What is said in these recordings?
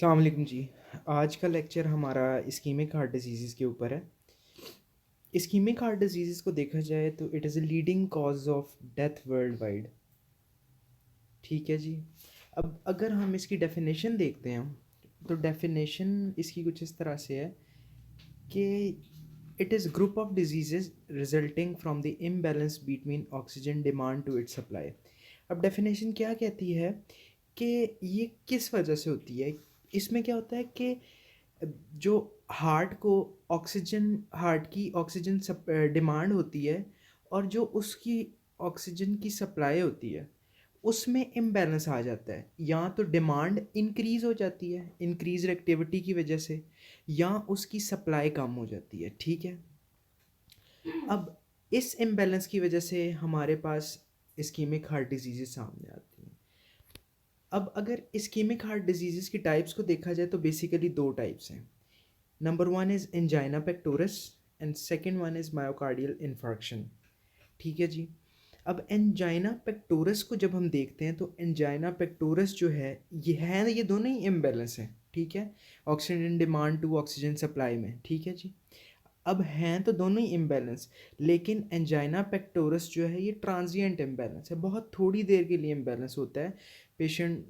अस्सलाम वालेकुम जी। आज का लेक्चर हमारा इस्कीमिक हार्ट डिजीज़ के ऊपर है। इस्कीमिक हार्ट डिजीज़ को देखा जाए तो it is a leading cause of death world wide. ठीक है जी। अब अगर हम इसकी डेफिनेशन देखते हैं तो डेफिनेशन इसकी कुछ इस तरह से है कि it is group of diseases resulting from the imbalance between oxygen demand to its supply. अब डेफिनेशन क्या कहती है कि ये किस वजह से होती है। इसमें क्या होता है कि जो हार्ट को हार्ट की ऑक्सीजन डिमांड होती है और जो उसकी ऑक्सीजन की सप्लाई होती है उसमें इम्बैलेंस आ जाता है। या तो डिमांड इंक्रीज़ हो जाती है इंक्रीज एक्टिविटी की वजह से, या उसकी सप्लाई कम हो जाती है। ठीक है। अब इस इम्बैलेंस की वजह से हमारे पास इस्कीमिक हार्ट डिजीज़ सामने आती हैं। अब अगर इस्कीमिक हार्ट डिजीज़ की टाइप्स को देखा जाए तो बेसिकली दो टाइप्स हैं। Number one is angina pectoralis and second one is myocardial infarction. ठीक है जी। अब एंजाइना पेक्टोरस को जब हम देखते हैं तो एंजाइना पेक्टोरस जो है ये दोनों ही इम्बैलेंस हैं। ठीक है। Oxygen demand to oxygen supply में। ठीक है जी। अब हैं तो दोनों ही इम्बैलेंस, लेकिन एंजाइना पेक्टोरस जो है ये ट्रांजिएंट इम्बैलेंस है, बहुत थोड़ी देर के लिए इम्बैलेंस होता है। पेशेंट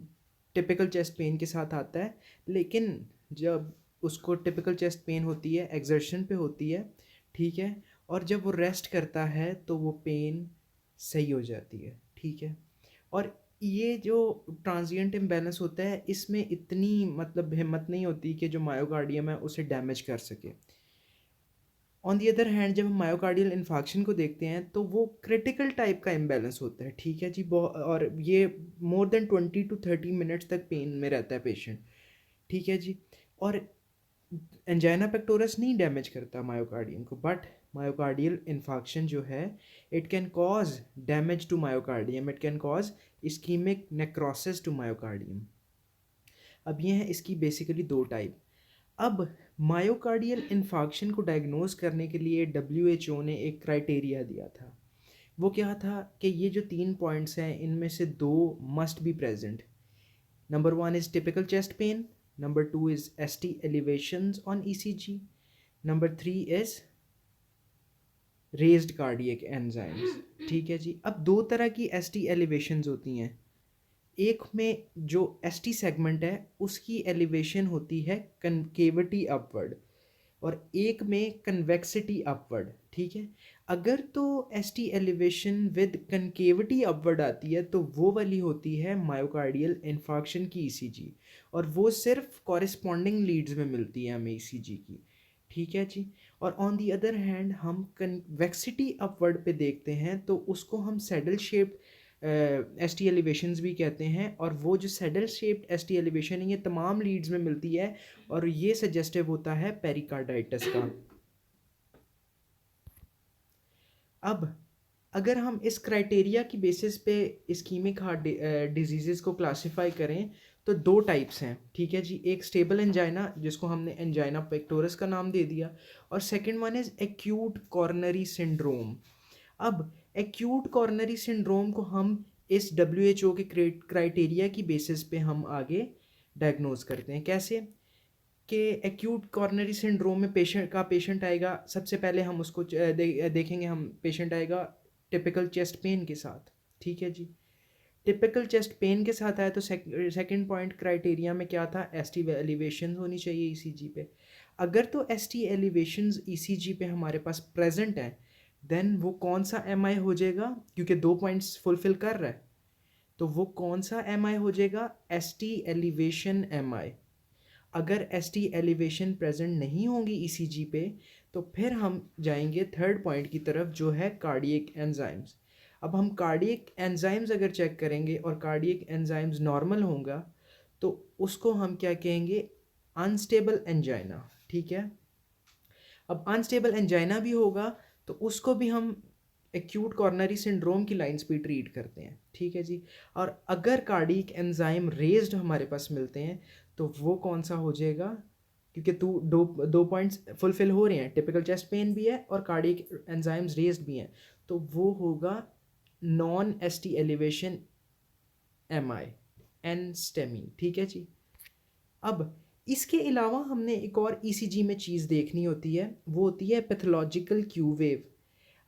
टिपिकल चेस्ट पेन के साथ आता है, लेकिन जब उसको टिपिकल चेस्ट पेन होती है एक्सर्शन पे होती है। ठीक है। और जब वो रेस्ट करता है तो वो पेन सही हो जाती है। ठीक है। और ये जो ट्रांजिएंट इम्बैलेंस होता है इसमें इतनी मतलब हिम्मत नहीं होती कि जो मायोकार्डियम है उसे डैमेज कर सके। ऑन दी अदर हैंड जब हम मायोकार्डियल इन्फार्क्शन को देखते हैं तो वो क्रिटिकल टाइप का इम्बैलेंस होता है। ठीक है जी। और ये मोर देन 20 to 30 मिनट्स तक पेन में रहता है पेशेंट। ठीक है जी। और एंजाइना पेक्टोरस नहीं डैमेज करता मायोकार्डियम को, बट मायोकार्डियल इन्फार्क्शन जो है it can cause damage to myocardium, it can cause ischaemic necrosis to myocardium. अब ये है इसकी बेसिकली दो टाइप। अब मायोकार्डियल इन्फार्क्शन को डायग्नोज करने के लिए WHO ने एक क्राइटेरिया दिया था। वो क्या था कि ये जो 3 पॉइंट्स हैं इनमें से दो must be present. Number one is typical chest pain, number two is ST elevations on ECG, number three is raised cardiac enzymes. ठीक है जी। अब दो तरह की ST एलिवेशंस होती हैं। एक में जो ST सेगमेंट है उसकी एलिवेशन होती है कनकेविटी अपवर्ड, और एक में कन्वेक्सिटी अपवर्ड। ठीक है। अगर तो ST elevation with concavity upward आती है तो वो वाली होती है मायोकार्डियल इन्फार्क्शन की ECG, और वो सिर्फ कॉरिस्पॉन्डिंग लीड्स में मिलती है हमें ECG की। ठीक है जी। और ऑन दी अदर हैंड हम कन्वेक्सिटी अपवर्ड पे देखते हैं तो उसको हम सैडल शेप्ड ST एलिवेशंस भी कहते हैं, और वो जो सैडल शेप्ड ST एलिवेशन है ये तमाम लीड्स में मिलती है, और ये सजेस्टिव होता है पेरिकार्डाइटिस का। अब अगर हम इस क्राइटेरिया की बेसिस पे इस्कीमिक हार्ट डिजीज़ को क्लासिफाई करें तो दो टाइप्स हैं। ठीक है जी। एक स्टेबल एंजाइना जिसको हमने एंजाइना पेक्टोरस का नाम दे दिया, और second one is acute coronary syndrome. अब एक्यूट कॉर्नरी सिंड्रोम को हम इस WHO के क्राइटेरिया की बेसिस पे हम आगे डायग्नोज करते हैं। कैसे कि एक्यूट कॉर्नरी सिंड्रोम में पेशेंट आएगा, सबसे पहले हम उसको देखेंगे। हम पेशेंट आएगा टिपिकल चेस्ट पेन के साथ। ठीक है जी। टिपिकल चेस्ट पेन के साथ आया तो सेकंड पॉइंट क्राइटेरिया में क्या था, ST एलिवेशन होनी चाहिए ECG पे। अगर तो ST एलिवेशंस ECG पे हमारे पास प्रेजेंट है देन वो कौन सा MI हो जाएगा, क्योंकि दो पॉइंट्स फुलफिल कर रहा है तो वो कौन सा MI हो जाएगा, ST एलिवेशन MI। अगर ST एलिवेशन प्रेजेंट नहीं होंगी ECG पे तो फिर हम जाएंगे थर्ड पॉइंट की तरफ जो है कार्डियक एंजाइम्स। अब हम कार्डियक एंजाइम्स अगर चेक करेंगे और कार्डियक एंजाइम्स नॉर्मल होगा तो उसको हम क्या कहेंगे, अनस्टेबल एंजाइना। ठीक है। अब अनस्टेबल एंजाइना भी होगा तो उसको भी हम एक्यूट कॉर्नरी सिंड्रोम की लाइंस पे ट्रीट करते हैं। ठीक है जी। और अगर कार्डियक एंजाइम रेज्ड हमारे पास मिलते हैं तो वो कौन सा हो जाएगा, क्योंकि दो दो पॉइंट्स फुलफिल हो रहे हैं, टिपिकल चेस्ट पेन भी है और कार्डियक एंजाइम्स रेज्ड भी हैं, तो वो होगा non ST elevation MI N STEMI. ठीक है जी। अब इसके अलावा हमने एक और ईसीजी में चीज़ देखनी होती है, वो होती है पैथोलॉजिकल क्यू वेव।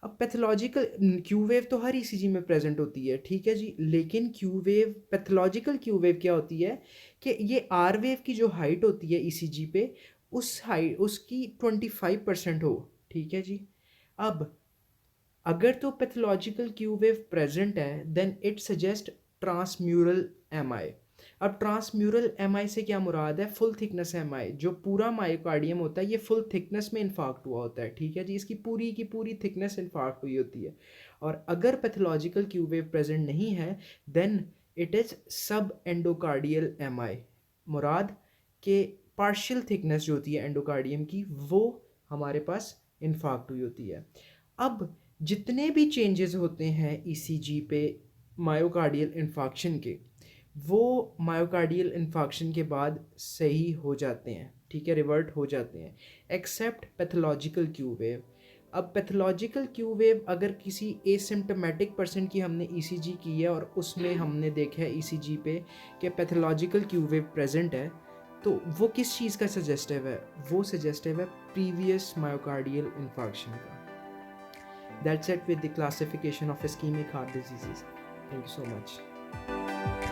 अब पैथोलॉजिकल क्यू वेव तो हर ईसीजी में प्रेजेंट होती है, ठीक है जी, लेकिन Q wave, pathological Q wave क्या होती है कि ये आर वेव की जो हाइट होती है ईसीजी पे, उस हाइट उसकी 25% हो, ठीक है जी। अब अगर तो पैथोलॉजिकल क्यू वेव प्रेजेंट है then it suggest transmural MI. अब ट्रांसम्यूरल एमआई से क्या मुराद है, फुल थिकनेस एमआई। जो पूरा मायोकार्डियम होता है ये फुल थिकनेस में इन्फाक्ट हुआ होता है, ठीक है जी, इसकी पूरी की पूरी थिकनेस इन्फाक्ट हुई होती है। और अगर पैथोलॉजिकल क्यू वेव प्रेजेंट नहीं है देन इट इज़ सब एंडोकार्डियल एमआई। मुराद के पार्शियल थिकनेस जो होती है एंडोकार्डियम की वो हमारे पास इन्फाक्ट हुई होती है। अब जितने भी चेंजेस होते हैं ईसीजी पे मायोकार्डियल इन्फाक्शन के, वो मायोकार्डियल इन्फाक्शन के बाद सही हो जाते हैं, ठीक है, रिवर्ट हो जाते हैं, एक्सेप्ट पैथोलॉजिकल क्यू वेव। अब पैथोलॉजिकल क्यू वेव अगर किसी एसिम्टोमेटिक पर्सन की हमने ईसीजी की है और उसमें हमने देखा है ईसीजी पे कि पैथोलॉजिकल क्यू वेव प्रेजेंट है, तो वो किस चीज़ का सजेस्टिव है, वो सजेस्टिव है प्रीवियस मायोकार्डियल इन्फाक्शन का। That's it with the classification of ischemic heart diseases. Thank you so much.